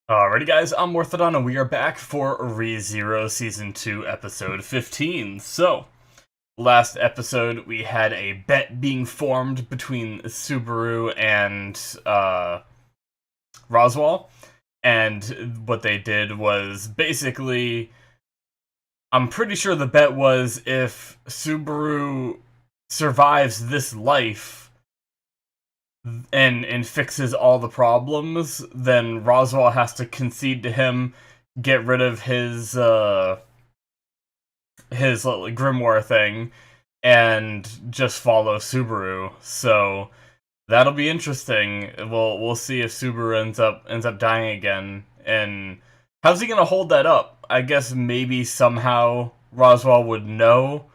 Alrighty guys, I'm Morthadon and we are back for ReZero Season 2 Episode 15. So, last episode we had a bet being formed between Subaru and Roswell, and what they did was basically, I'm pretty sure the bet was if Subaru survives this life and fixes all the problems, then Roswell has to concede to him, get rid of his grimoire thing, and just follow Subaru. So that'll be interesting. We'll see if Subaru ends up dying again, and how's he gonna hold that up? I guess maybe somehow Roswell would know.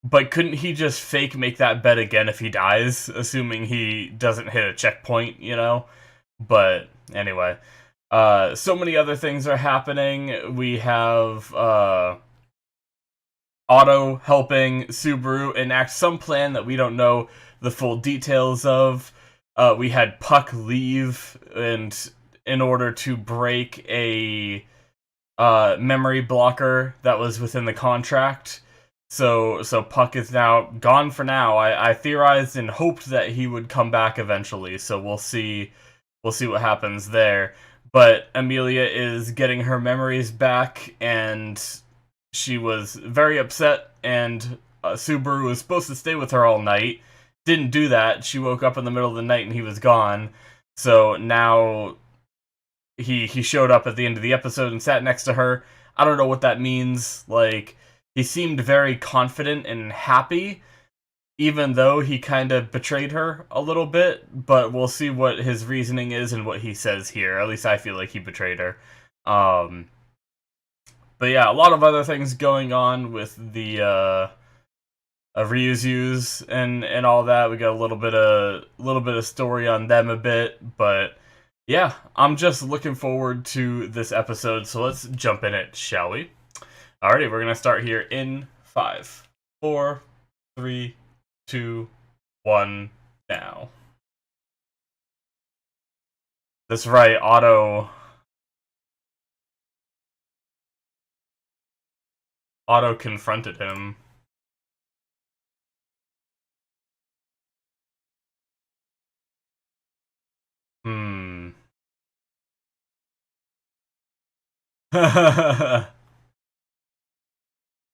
But couldn't he just fake make that bet again if he dies, assuming he doesn't hit a checkpoint, you know? But anyway, so many other things are happening. We have Otto helping Subaru enact some plan that we don't know the full details of. We had Puck leave, and in order to break a memory blocker that was within the contract. So Puck is now gone for now. I theorized and hoped that he would come back eventually. So we'll see what happens there. But Amelia is getting her memories back, and she was very upset. And Subaru was supposed to stay with her all night. Didn't do that. She woke up in the middle of the night and he was gone. So now he showed up at the end of the episode and sat next to her. I don't know what that means. Like, he seemed very confident and happy, even though he kind of betrayed her a little bit. But we'll see what his reasoning is and what he says here. At least I feel like he betrayed her. Um, but yeah, a lot of other things going on with the Ryuzus and all that. We got a little bit of story on them a bit, but yeah, I'm just looking forward to this episode. So let's jump in it, shall we? Alrighty, we're gonna start here in 5, 4, 3, 2, 1, now. That's right, Otto confronted him. Hmm.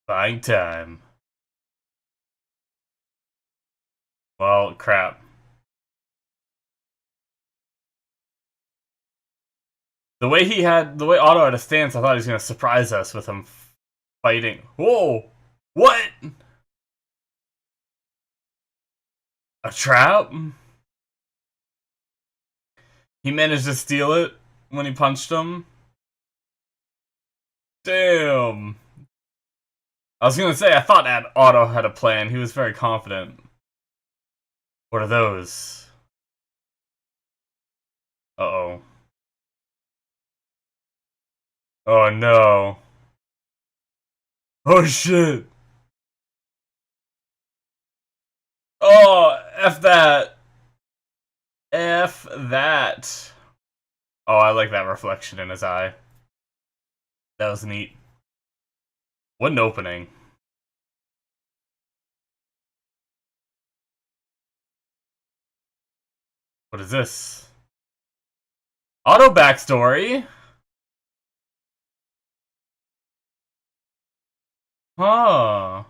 Buying time. Well, crap. The way Otto had a stance, I thought he was gonna surprise us with him fighting. Whoa! What? A trap? He managed to steal it when he punched him? Damn. I was gonna say, I thought that Otto had a plan. He was very confident. What are those? Uh-oh. Oh no. Oh shit. Oh, F that. F that. Oh, I like that reflection in his eye. That was neat. What an opening. What is this? Auto backstory? Huh.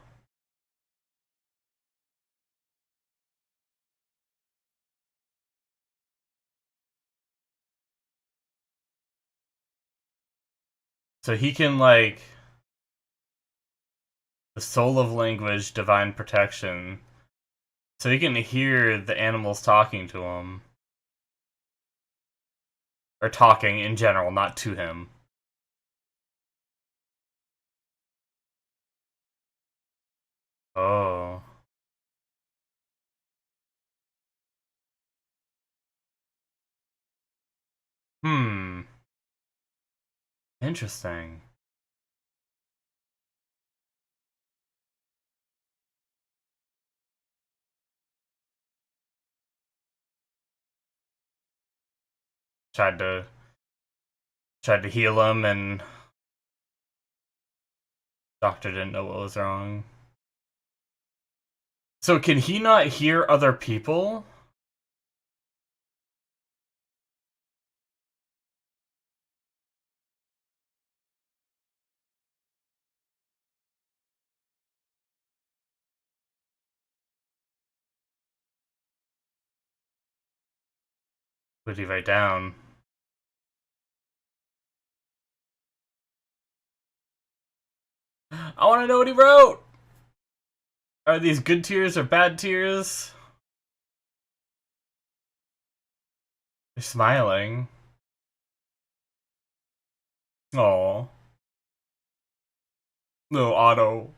So he can, like, the soul of language, divine protection. So he can hear the animals talking to him. Or talking in general, not to him. Oh. Hmm. Interesting. Tried to Tried to heal him, and doctor didn't know what was wrong. So can he not hear other people? What did he write down? I want to know what he wrote! Are these good tears or bad tears? They're smiling. Oh, no, Otto.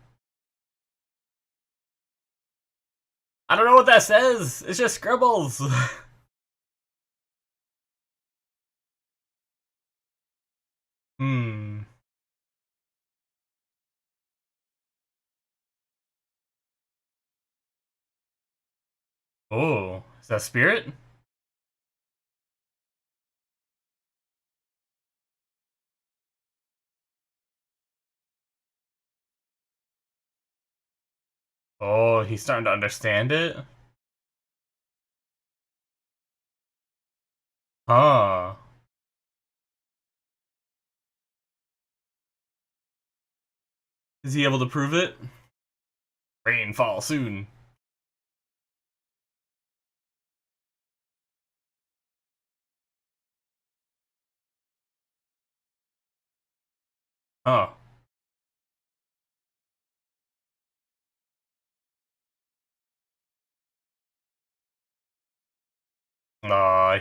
I don't know what that says. It's just scribbles. Hmm. Oh, is that spirit? Oh, he's starting to understand it? Huh. Is he able to prove it? Rainfall soon. Huh.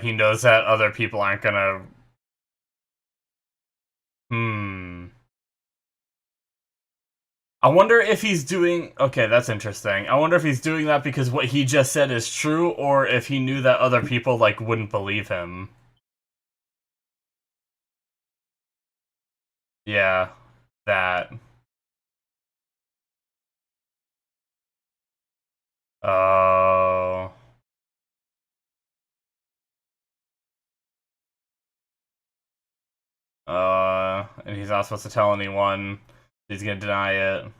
He knows that other people aren't gonna... Hmm. I wonder if he's doing... Okay, that's interesting. I wonder if he's doing that because what he just said is true, or if he knew that other people, like, wouldn't believe him. Yeah. That. Oh... And he's not supposed to tell anyone. He's gonna deny it.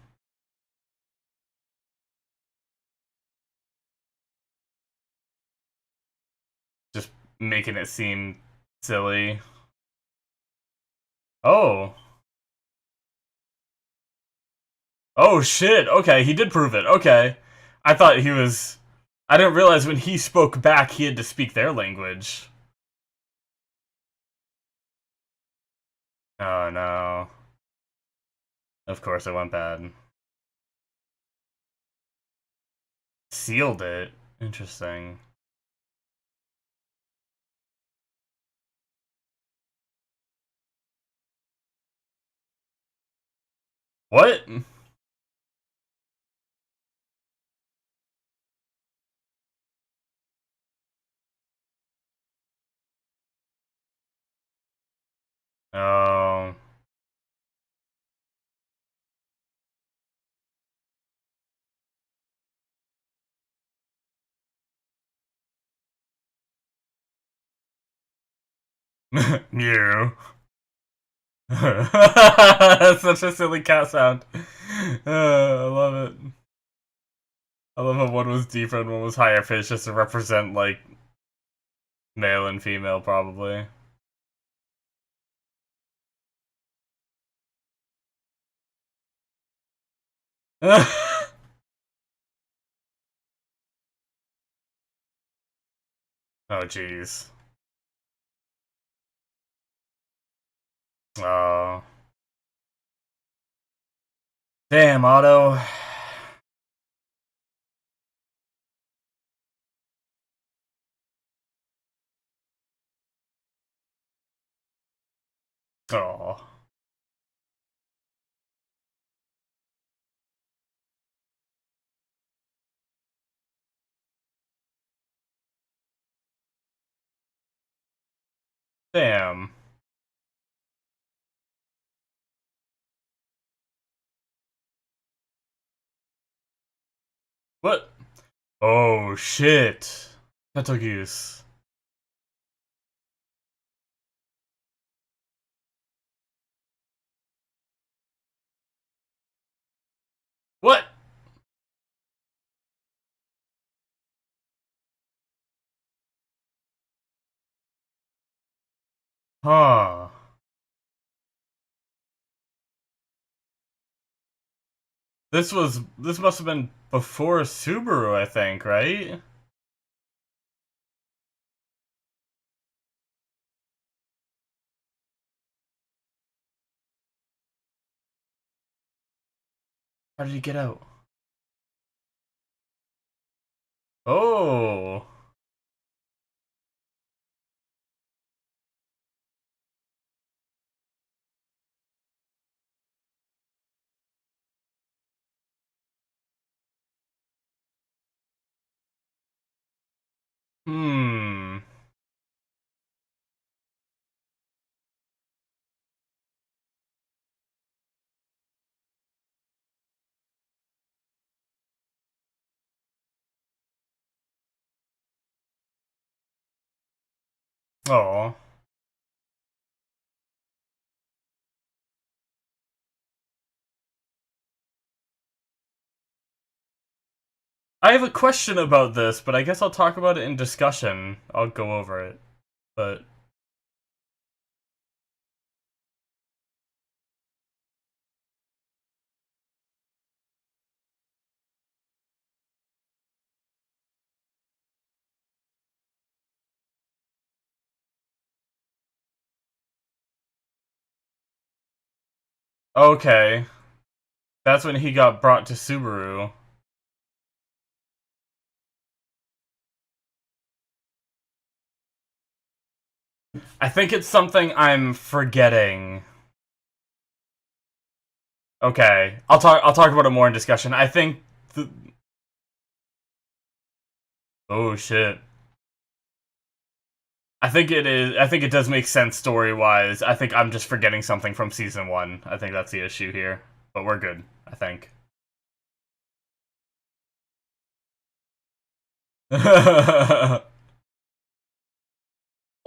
Just making it seem silly. Oh. Oh shit, okay, he did prove it, okay. I thought he was... I didn't realize when he spoke back he had to speak their language. Oh no. Of course it went bad. Sealed it? Interesting. What? Oh... Mew. That's such a silly cat sound. I love it. I love how one was deeper and one was higher pitched just to represent, like, male and female, probably. Oh, jeez. Oh. Damn, Otto. Oh. Damn. What? Oh, shit. Betelgeuse. Huh. This must have been before Subaru, I think, right? How did he get out? Oh. Hmm. Oh. I have a question about this, but I guess I'll talk about it in discussion. I'll go over it. But okay. That's when he got brought to Subaru. I think it's something I'm forgetting. Okay. I'll talk about it more in discussion. I think oh shit. I think it is. I think it does make sense story-wise. I think I'm just forgetting something from season 1. I think that's the issue here. But we're good, I think.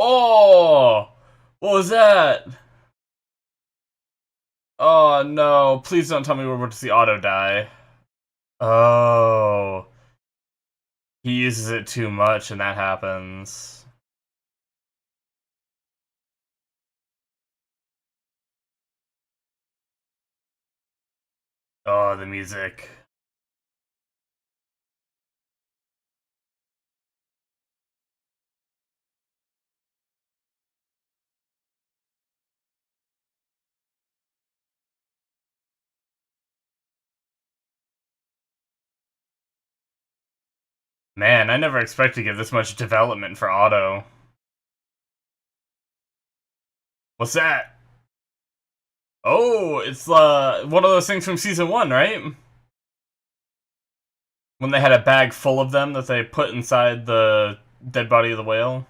Oh! What was that? Oh no, please don't tell me we're about to see Otto die. Oh. He uses it too much and that happens. Oh, the music. Man, I never expected to get this much development for Otto. What's that? Oh, it's one of those things from season 1, right? When they had a bag full of them that they put inside the dead body of the whale.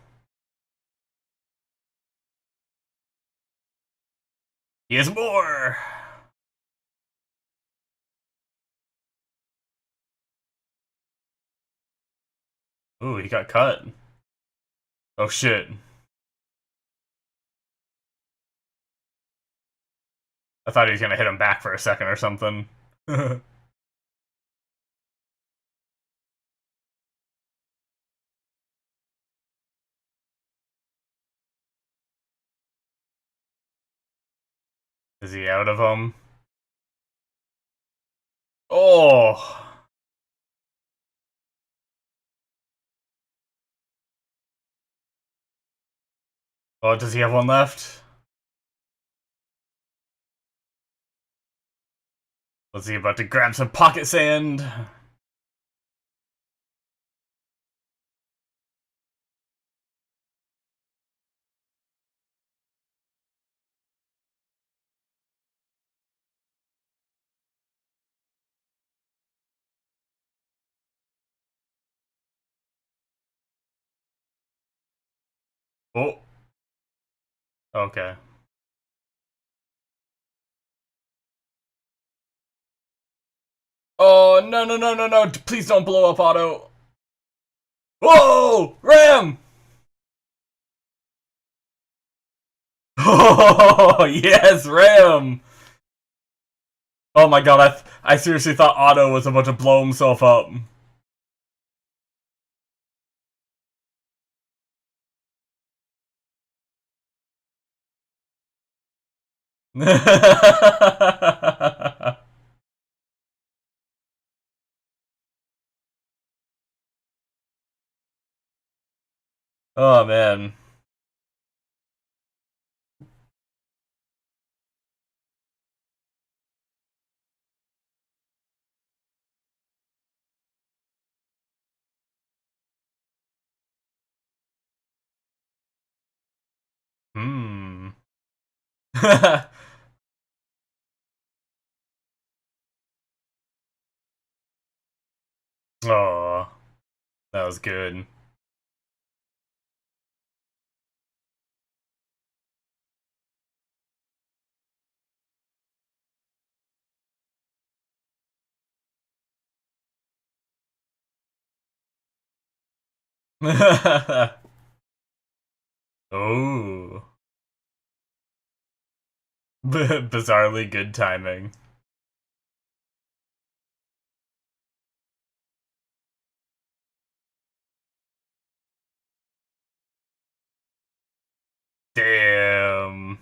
He has more! Ooh, he got cut. Oh shit. I thought he was gonna hit him back for a second or something. Is he out of them? Oh! Oh, does he have one left? Was he about to grab some pocket sand? Oh. Okay. Oh, no, no, no, no, no. Please don't blow up Otto. Whoa! Ram! Oh, yes, Ram! Oh my god, I seriously thought Otto was about to blow himself up. Oh man. Hmm. Oh, that was good. Oh. Bizarrely good timing. Damn.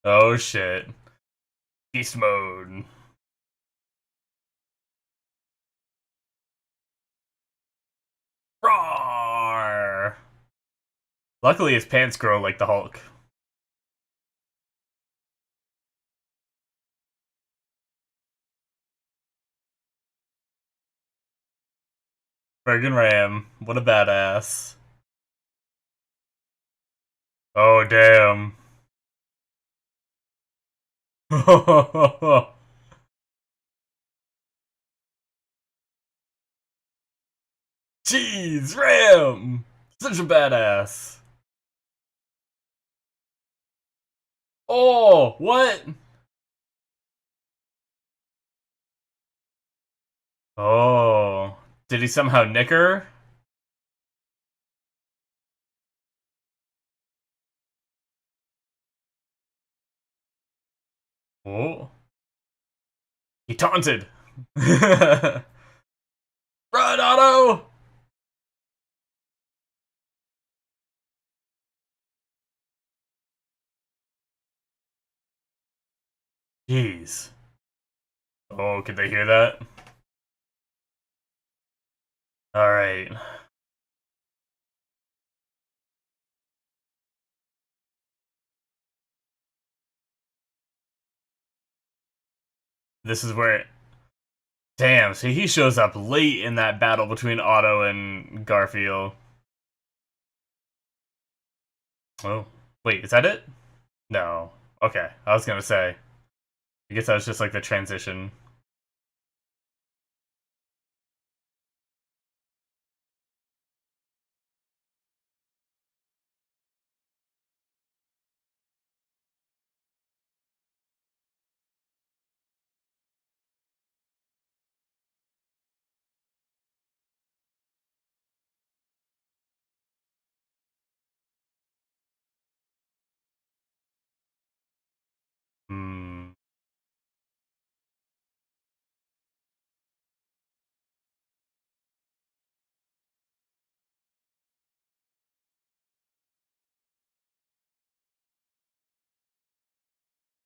Oh shit. Beast mode. Roar! Luckily his pants grow like the Hulk. Friggin' Ram. What a badass. Oh damn. Jeez, Ram! Such a badass. Oh, what? Oh. Did he somehow nick her? Oh. He taunted. Run, Otto! Jeez. Oh, could they hear that? Alright. This is where... Damn, so he shows up late in that battle between Otto and Garfield. Oh. Wait, is that it? No. Okay, I was gonna say. I guess that was just like the transition. Hmm.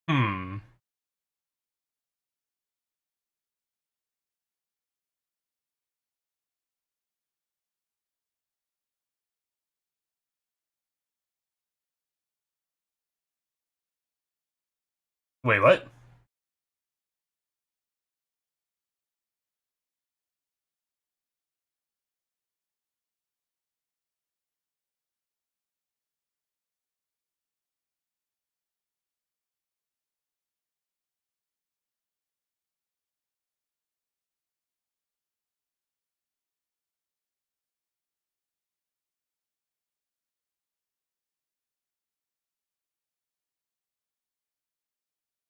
Hmm. Wait, what?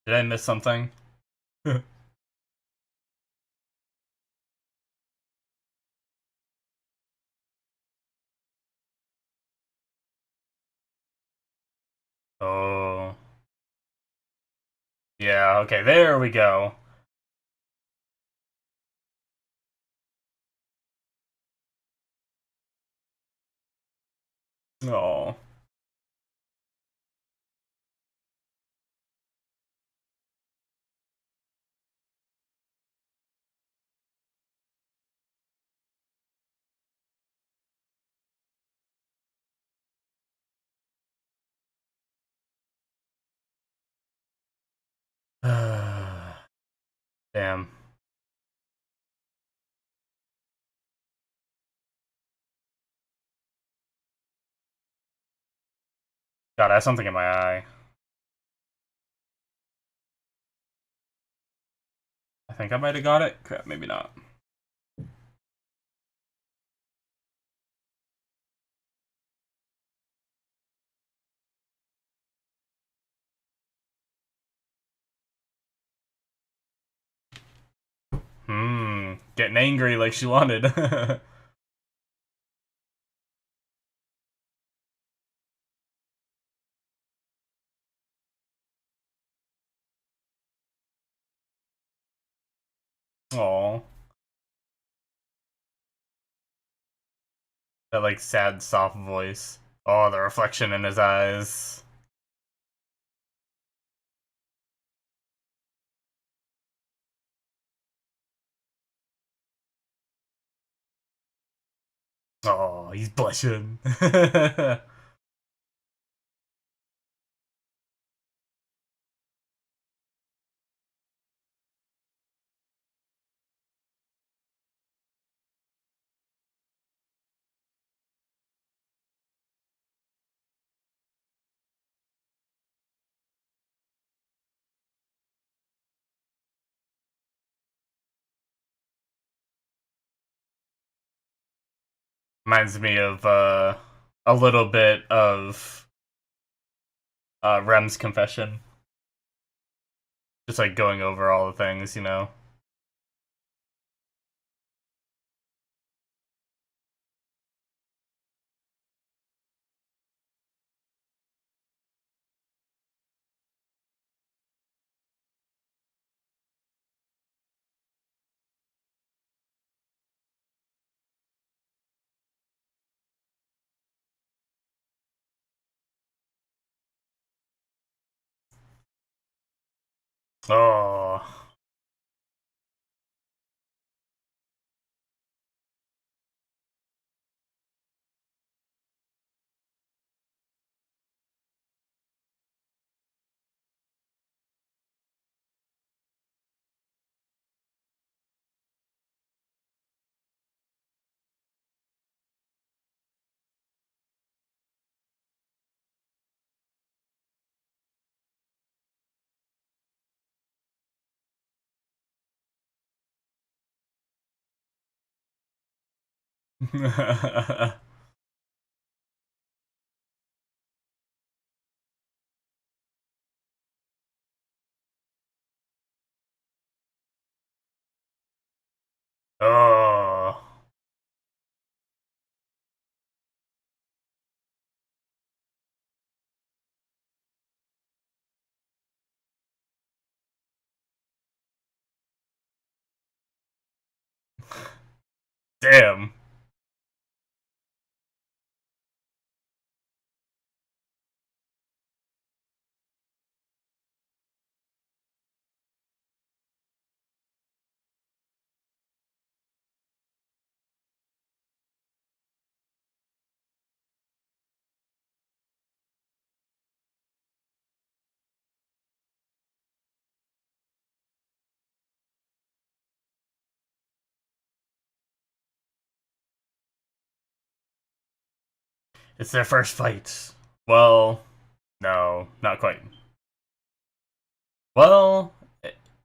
Did I miss something? Oh. Yeah, okay, there we go. Oh. Damn. God, I have something in my eye. I think I might have got it. Crap, maybe not. Getting angry like she wanted. Oh, that like sad, soft voice. Oh, the reflection in his eyes. Oh, he's blushing. Reminds me of a little bit of Rem's confession. Just like going over all the things, you know. Oh, oh, damn. It's their first fight. Well, no, not quite. Well,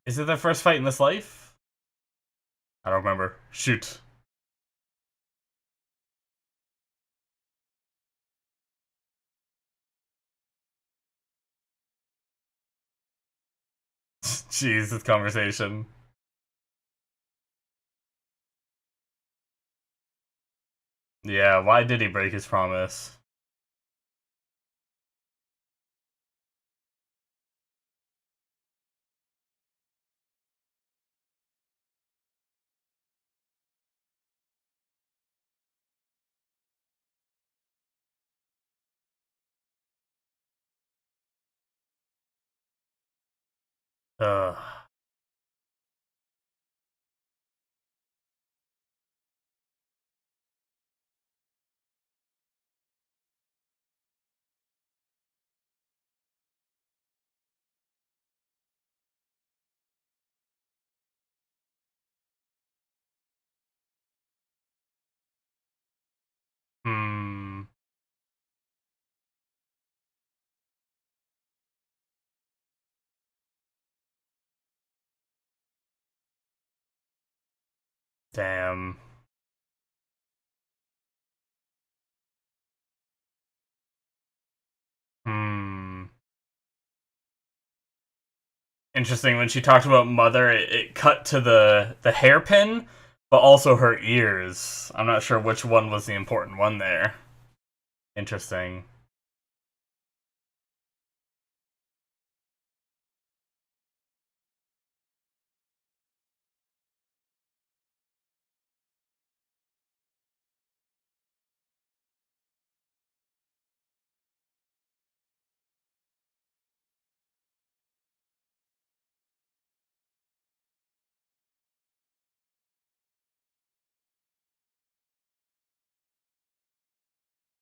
is it their first fight in this life? I don't remember. Shoot. Jeez, this conversation. Yeah, why did he break his promise? Ugh. Hmm. Damn. Hmm. Interesting. When she talked about mother, it cut to the hairpin, but also her ears. I'm not sure which one was the important one there. Interesting.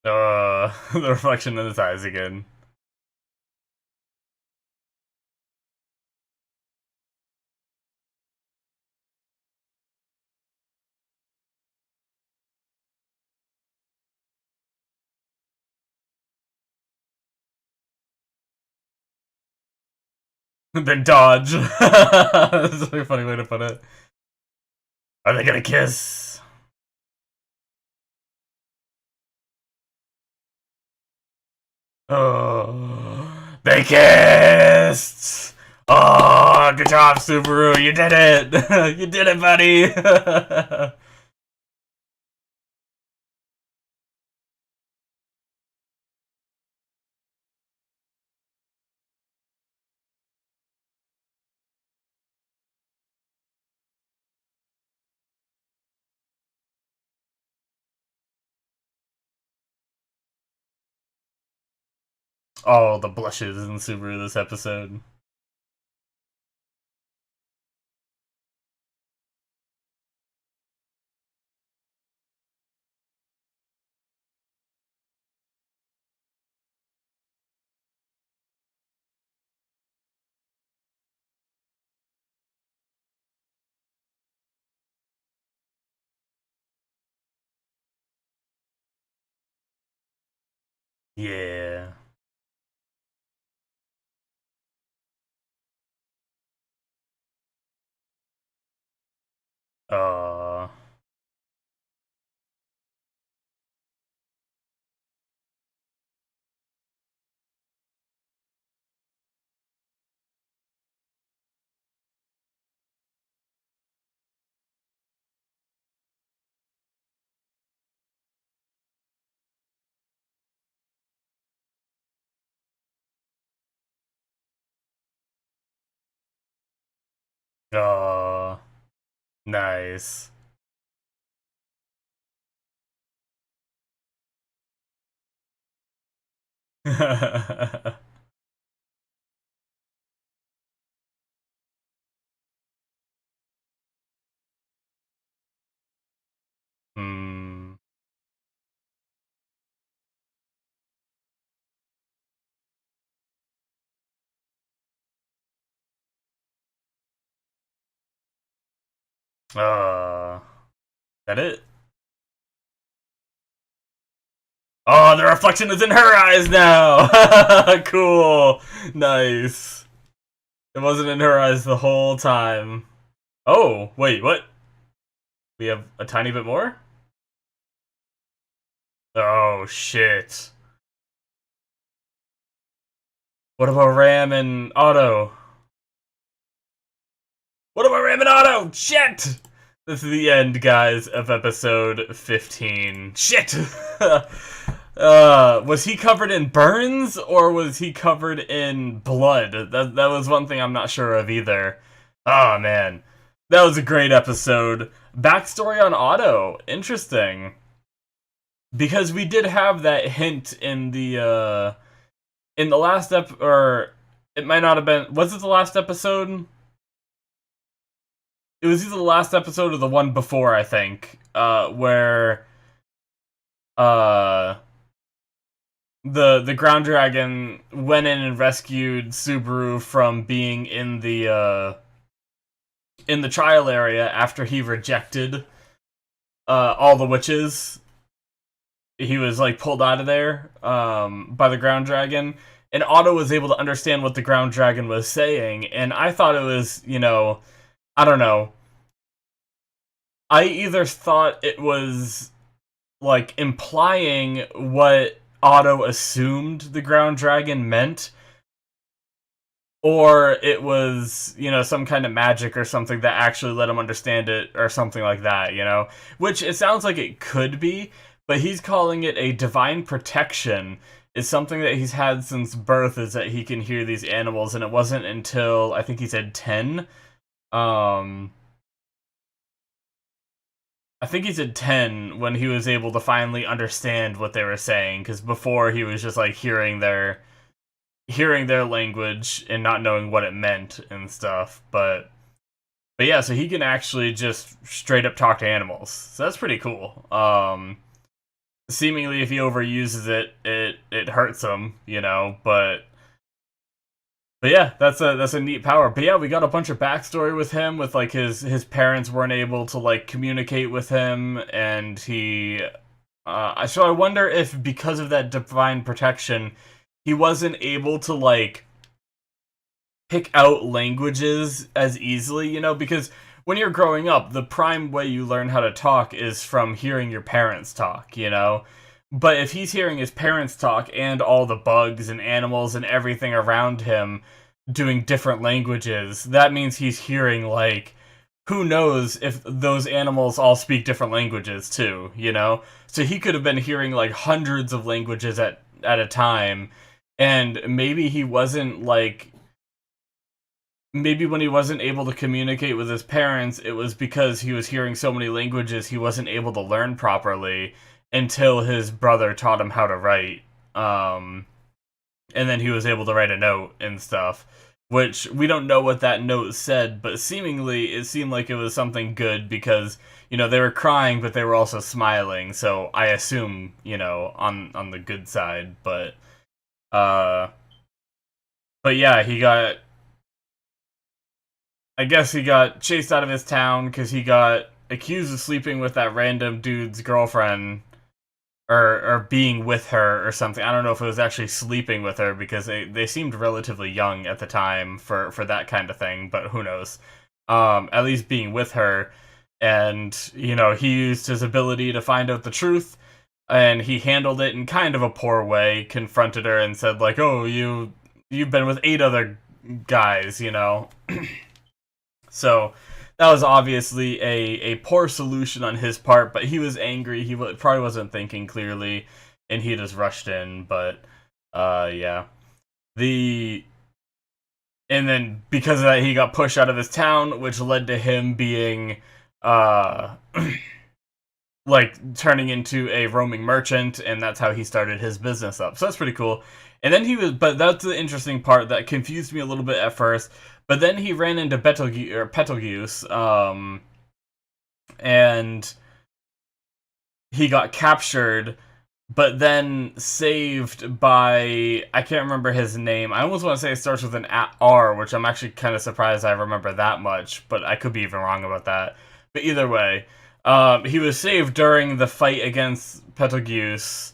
The reflection in his eyes again. Then dodge. That's a very funny way to put it. Are they gonna kiss? Oh, they kissed! Oh, good job, Subaru. You did it. You did it, buddy. Oh, the blushes in Subaru this episode. Yeah. Uh. Uh. Nice. Hmm. That it? Oh, the reflection is in her eyes now! Cool! Nice. It wasn't in her eyes the whole time. Oh, wait, what? We have a tiny bit more? Oh, shit. What about Ram and Otto? What about Ram and Otto? Shit! This is the end, guys, of episode 15. Shit! Was he covered in burns, or was he covered in blood? That was one thing I'm not sure of either. Oh, man. That was a great episode. Backstory on Otto. Interesting. Because we did have that hint in the last or it might not have been. Was it the last episode? It was either the last episode or the one before, I think, where uh the ground dragon went in and rescued Subaru from being in the trial area after he rejected all the witches. He was like pulled out of there by the ground dragon, and Otto was able to understand what the ground dragon was saying, and I thought it was, I don't know. I either thought it was like implying what Otto assumed the ground dragon meant, or it was, some kind of magic or something that actually let him understand it, or something like that, Which it sounds like it could be, but he's calling it a divine protection. Is something that he's had since birth, is that he can hear these animals, and it wasn't until, I think he said 10, I think he said 10 when he was able to finally understand what they were saying, because before he was just like hearing their language and not knowing what it meant and stuff. But yeah, so he can actually just straight up talk to animals. So that's pretty cool. Seemingly if he overuses it, it hurts him, but yeah, that's a neat power. But yeah, we got a bunch of backstory with him, with like his parents weren't able to like communicate with him, and he so I wonder if because of that divine protection, he wasn't able to like pick out languages as easily, because when you're growing up, the prime way you learn how to talk is from hearing your parents talk, But if he's hearing his parents talk and all the bugs and animals and everything around him doing different languages, that means he's hearing, like, who knows if those animals all speak different languages too, So he could have been hearing, like, hundreds of languages at a time, and maybe he wasn't, like... Maybe when he wasn't able to communicate with his parents, it was because he was hearing so many languages he wasn't able to learn properly until his brother taught him how to write. And then he was able to write a note and stuff, which we don't know what that note said, but seemingly it seemed like it was something good because, they were crying, but they were also smiling, so I assume, on the good side, but yeah, I guess he got chased out of his town because he got accused of sleeping with that random dude's girlfriend, or being with her or something. I don't know if it was actually sleeping with her, because they seemed relatively young at the time for that kind of thing, but who knows. At least being with her, and, he used his ability to find out the truth, and he handled it in kind of a poor way, confronted her and said, like, oh, you've been with 8 other guys, So, that was obviously a poor solution on his part, but he was angry, he probably wasn't thinking clearly, and he just rushed in, but, yeah. And then, because of that, he got pushed out of his town, which led to him being, like, turning into a roaming merchant, and that's how he started his business up. So that's pretty cool. And then but that's the interesting part that confused me a little bit at first. But then he ran into Betelgeuse, and he got captured, but then saved by, I can't remember his name. I almost want to say it starts with an R, which I'm actually kind of surprised I remember that much, but I could be even wrong about that. But either way, he was saved during the fight against Betelgeuse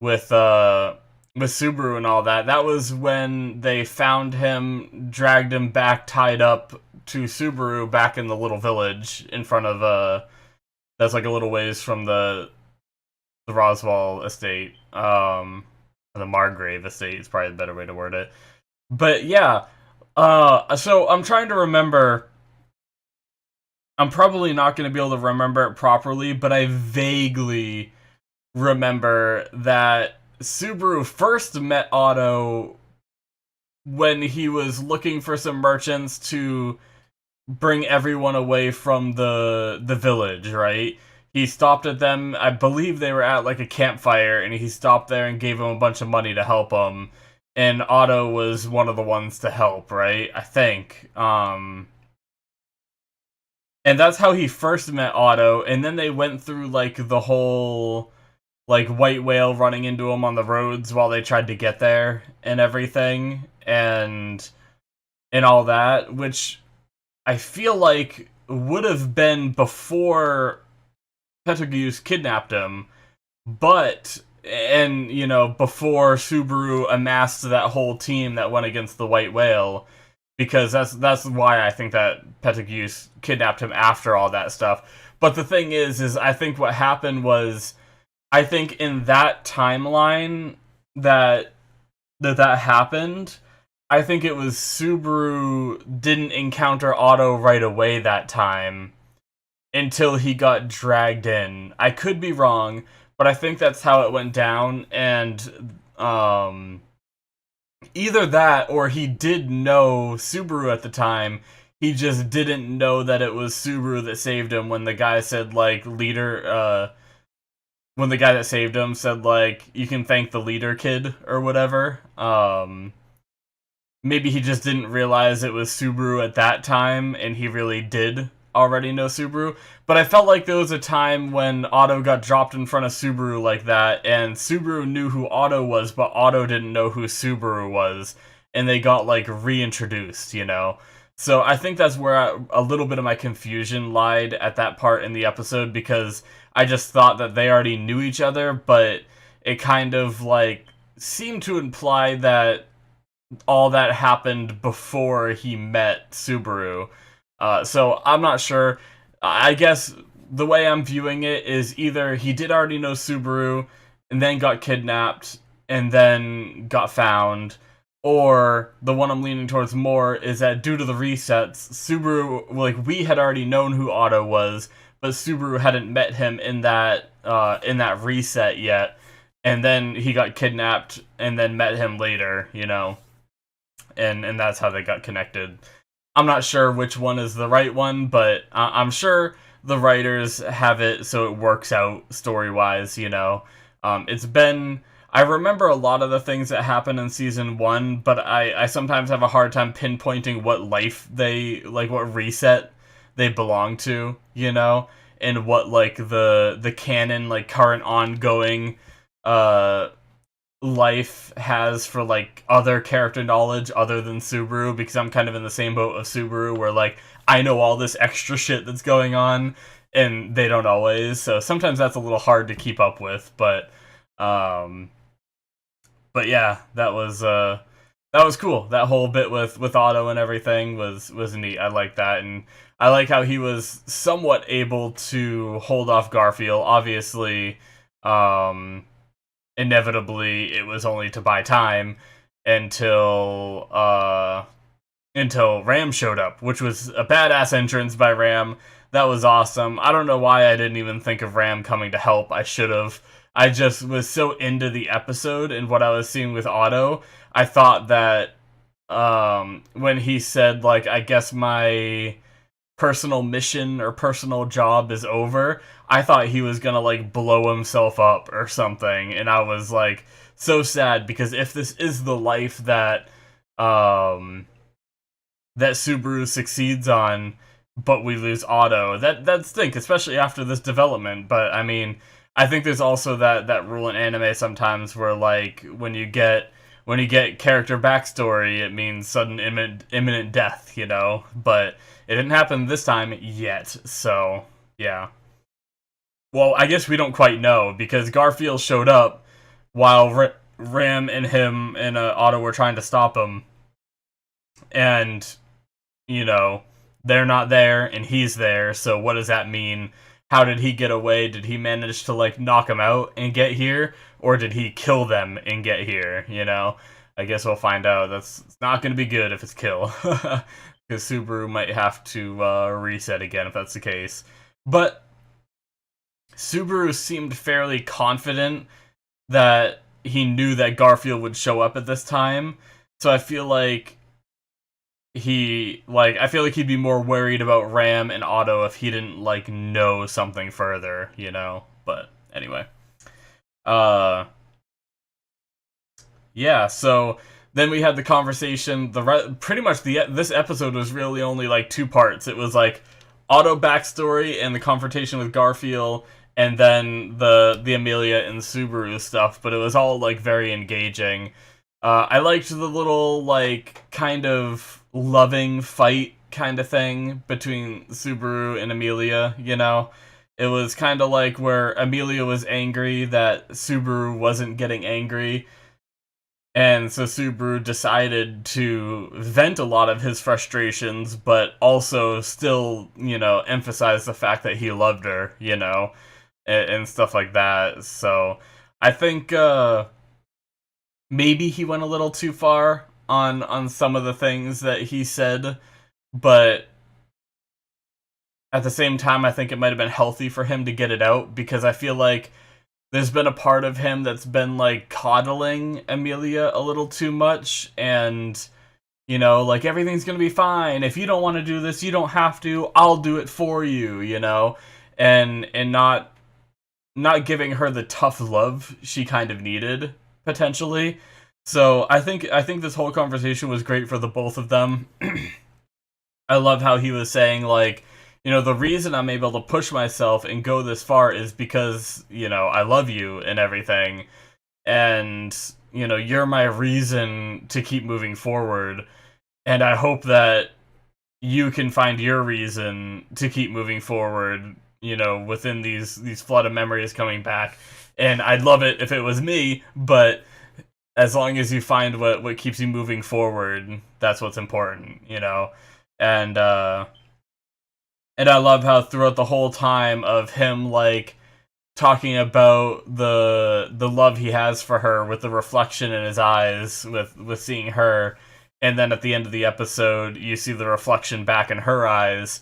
with Subaru and all that. That was when they found him, dragged him back, tied up to Subaru back in the little village in front of, that's like a little ways from the Roswell estate, the Margrave estate is probably the better way to word it. But yeah, so I'm trying to remember. I'm probably not going to be able to remember it properly, but I vaguely remember that Subaru first met Otto when he was looking for some merchants to bring everyone away from the village, right? He stopped at them, I believe they were at like a campfire, and he stopped there and gave them a bunch of money to help him. and Otto was one of the ones to help, right? I think. And that's how he first met Otto, and then they went through like the whole like white whale running into him on the roads while they tried to get there and everything and all that, which I feel like would have been before Betelgeuse kidnapped him, but and you know before Subaru amassed that whole team that went against the white whale, because that's why I think that Betelgeuse kidnapped him after all that stuff. But the thing is I think what happened was, I think in that timeline that that happened, I think it was Subaru didn't encounter Otto right away that time until he got dragged in. I could be wrong, but I think that's how it went down, and either that or he did know Subaru at the time. He just didn't know that it was Subaru that saved him when the guy said like leader when the guy that saved him said like you can thank the leader kid or whatever. Maybe he just didn't realize it was Subaru at that time, and he really did already know Subaru. But I felt like there was a time when Otto got dropped in front of Subaru like that, and Subaru knew who Otto was, but Otto didn't know who Subaru was, and they got like reintroduced, you know? So I think that's where a little bit of my confusion lied at that part in the episode, because I just thought that they already knew each other, but it kind of like seemed to imply that all that happened before he met Subaru. So I'm not sure. I guess the way I'm viewing it is either he did already know Subaru and then got kidnapped and then got found, or the one I'm leaning towards more is that due to the resets, Subaru, like, we had already known who Otto was, but Subaru hadn't met him in that reset yet, and then he got kidnapped and then met him later, you know, and that's how they got connected. I'm not sure which one is the right one, but I'm sure the writers have it so it works out story-wise, you know. It's been... I remember a lot of the things that happened in Season 1, but I sometimes have a hard time pinpointing what life they... like, what reset they belong to, you know? And what, like, the canon, like, current ongoing life has for like other character knowledge other than Subaru, because I'm kind of in the same boat of Subaru where like I know all this extra shit that's going on and they don't always, so sometimes that's a little hard to keep up with, but yeah, that was cool. That whole bit with Otto and everything was neat. I like that, and I like how he was somewhat able to hold off Garfield. Obviously, inevitably it was only to buy time until Ram showed up, which was a badass entrance by Ram. That was awesome. I don't know why I didn't even think of Ram coming to help. I should have. I just was so into the episode and what I was seeing with Otto. I thought that when he said like, I guess my personal mission or personal job is over, I thought he was gonna like blow himself up or something, and I was like so sad, because if this is the life that that Subaru succeeds on, but we lose Otto, that stinks, especially after this development. But I mean, I think there's also that rule in anime sometimes where like when you get character backstory, it means sudden imminent death, you know. But it didn't happen this time yet, so yeah. Well, I guess we don't quite know, because Garfield showed up while Ram and him and Otto were trying to stop him, and you know, they're not there and he's there, so what does that mean? How did he get away? Did he manage to like knock him out and get here, or did he kill them and get here, you know? I guess we'll find out. It's not going to be good if it's kill, because Subaru might have to reset again if that's the case. But Subaru seemed fairly confident that he knew that Garfield would show up at this time, so I feel like I feel like he'd be more worried about Ram and Otto if he didn't like know something further, you know. But anyway, yeah. So then we had the conversation. Pretty much this episode was really only like two parts. It was like Otto backstory and the confrontation with Garfield, and then the Amelia and Subaru stuff. But it was all like very engaging. I liked the little like kind of loving fight kind of thing between Subaru and Amelia. You know, it was kind of like where Amelia was angry that Subaru wasn't getting angry. And so Subaru decided to vent a lot of his frustrations, but also still, you know, emphasize the fact that he loved her, you know, and stuff like that. So I think maybe he went a little too far on some of the things that he said, but at the same time, I think it might have been healthy for him to get it out, because I feel like there's been a part of him that's been like coddling Amelia a little too much, and you know, like everything's gonna be fine. If you don't want to do this, you don't have to. I'll do it for you, you know, and not giving her the tough love she kind of needed potentially. So I think this whole conversation was great for the both of them. I love how he was saying like, you know, the reason I'm able to push myself and go this far is because, you know, I love you and everything. And, you know, you're my reason to keep moving forward. And I hope that you can find your reason to keep moving forward, you know, within these flood of memories coming back. And I'd love it if it was me, but as long as you find what keeps you moving forward, that's what's important, you know? And I love how throughout the whole time of him, like, talking about the love he has for her with the reflection in his eyes with seeing her, and then at the end of the episode, you see the reflection back in her eyes.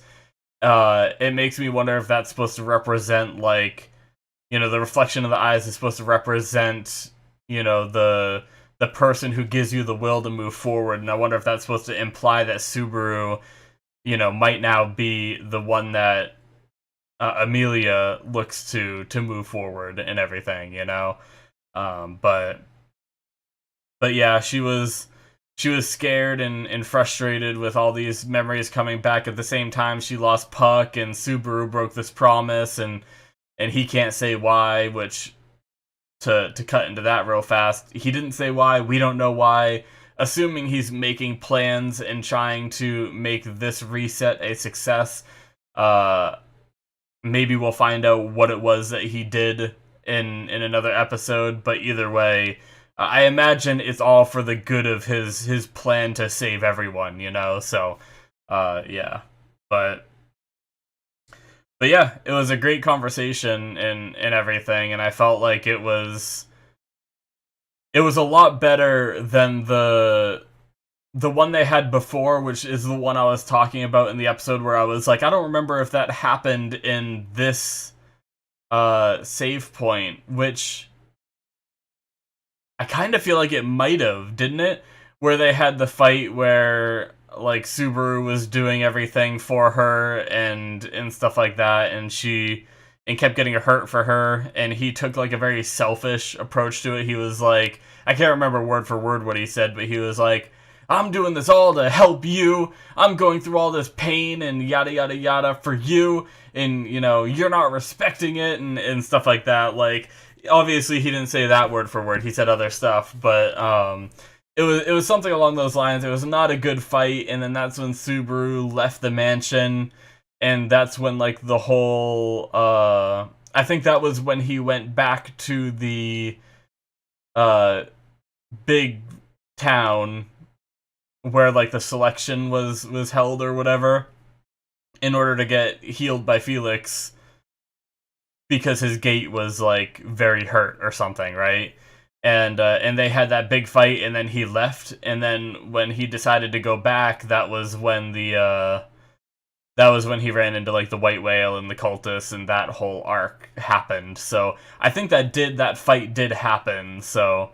It makes me wonder if that's supposed to represent, like, you know, the reflection of the eyes is supposed to represent, you know, the person who gives you the will to move forward, and I wonder if that's supposed to imply that Subaru, you know, might now be the one that Amelia looks to move forward and everything, you know. But yeah, she was scared and frustrated with all these memories coming back. At the same time, she lost Puck, and Subaru broke this promise, and he can't say why. Which, to cut into that real fast, he didn't say why. We don't know why. Assuming he's making plans and trying to make this reset a success, maybe we'll find out what it was that he did in another episode. But either way, I imagine it's all for the good of his plan to save everyone, you know. So, yeah, but yeah, it was a great conversation and everything, and I felt like it was a lot better than the one they had before, which is the one I was talking about in the episode where I was like, I don't remember if that happened in this save point, which I kind of feel like it might have, didn't it? Where they had the fight where like Subaru was doing everything for her and stuff like that, and she kept getting hurt for her, and he took like a very selfish approach to it. He was like, I can't remember word for word what he said, but he was like, I'm doing this all to help you. I'm going through all this pain and yada yada yada for you, and you know, you're not respecting it and stuff like that. Like, obviously he didn't say that word for word. He said other stuff, but it was something along those lines. It was not a good fight, and then that's when Subaru left the mansion, and that's when like the whole I think that was when he went back to the big town where like the selection was held or whatever, in order to get healed by Felix because his gate was like very hurt or something, right? And they had that big fight, and then he left, and then when he decided to go back, that was when he ran into like the White Whale and the cultists, and that whole arc happened. So I think that fight did happen. So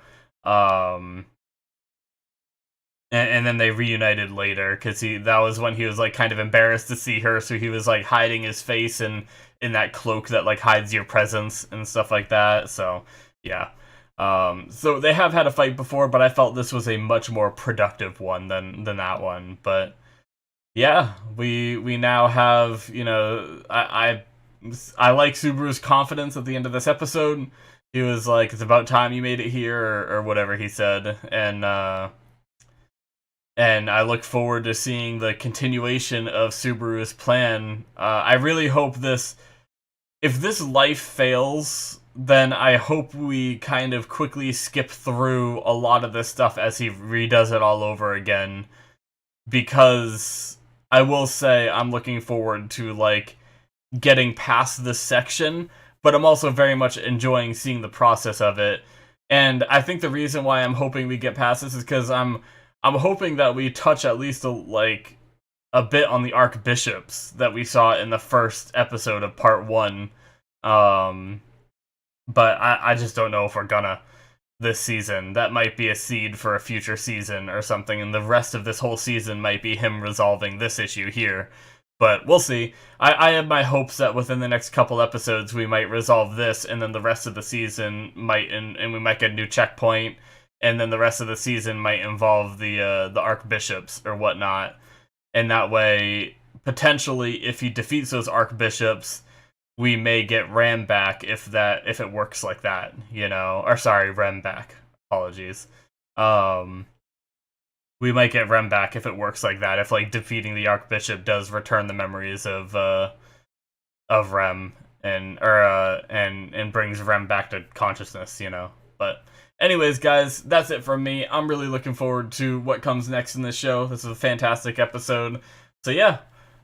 and then they reunited later, because that was when he was like kind of embarrassed to see her, so he was like hiding his face in that cloak that like hides your presence and stuff like that. So yeah. So they have had a fight before, but I felt this was a much more productive one than that one. But yeah, we now have, you know, I like Subaru's confidence at the end of this episode. He was like, "It's about time you made it here," or whatever he said, and I look forward to seeing the continuation of Subaru's plan. I really hope this, if this life fails, then I hope we kind of quickly skip through a lot of this stuff as he redoes it all over again, because I will say I'm looking forward to, like, getting past this section, but I'm also very much enjoying seeing the process of it. And I think the reason why I'm hoping we get past this is because I'm hoping that we touch at least a bit on the archbishops that we saw in the first episode of part 1. But I just don't know if we're gonna this season. That might be a seed for a future season or something, and the rest of this whole season might be him resolving this issue here. But we'll see. I have my hopes that within the next couple episodes we might resolve this, and then the rest of the season might, and we might get a new checkpoint, and then the rest of the season might involve the archbishops or whatnot. And that way, potentially, if he defeats those archbishops, we may get Ram back if it works like that, you know. Or sorry, Rem back. Apologies. We might get Rem back if it works like that. If, like, defeating the Archbishop does return the memories of Rem and brings Rem back to consciousness, you know. But anyways, guys, that's it from me. I'm really looking forward to what comes next in this show. This is a fantastic episode. So yeah,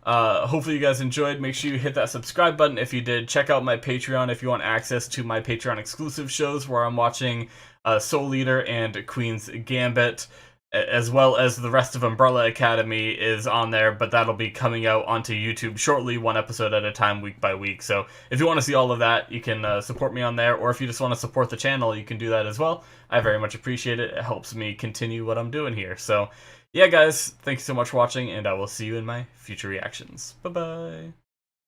hopefully you guys enjoyed. Make sure you hit that subscribe button if you did. Check out my Patreon if you want access to my Patreon exclusive shows where I'm watching Soul Eater and Queen's Gambit, as well as the rest of Umbrella Academy is on there, but that'll be coming out onto YouTube shortly, one episode at a time, week by week. So if you want to see all of that, you can support me on there, or if you just want to support the channel, you can do that as well. I very much appreciate it. It helps me continue what I'm doing here. So yeah, guys, thanks so much for watching, and I will see you in my future reactions. Bye-bye.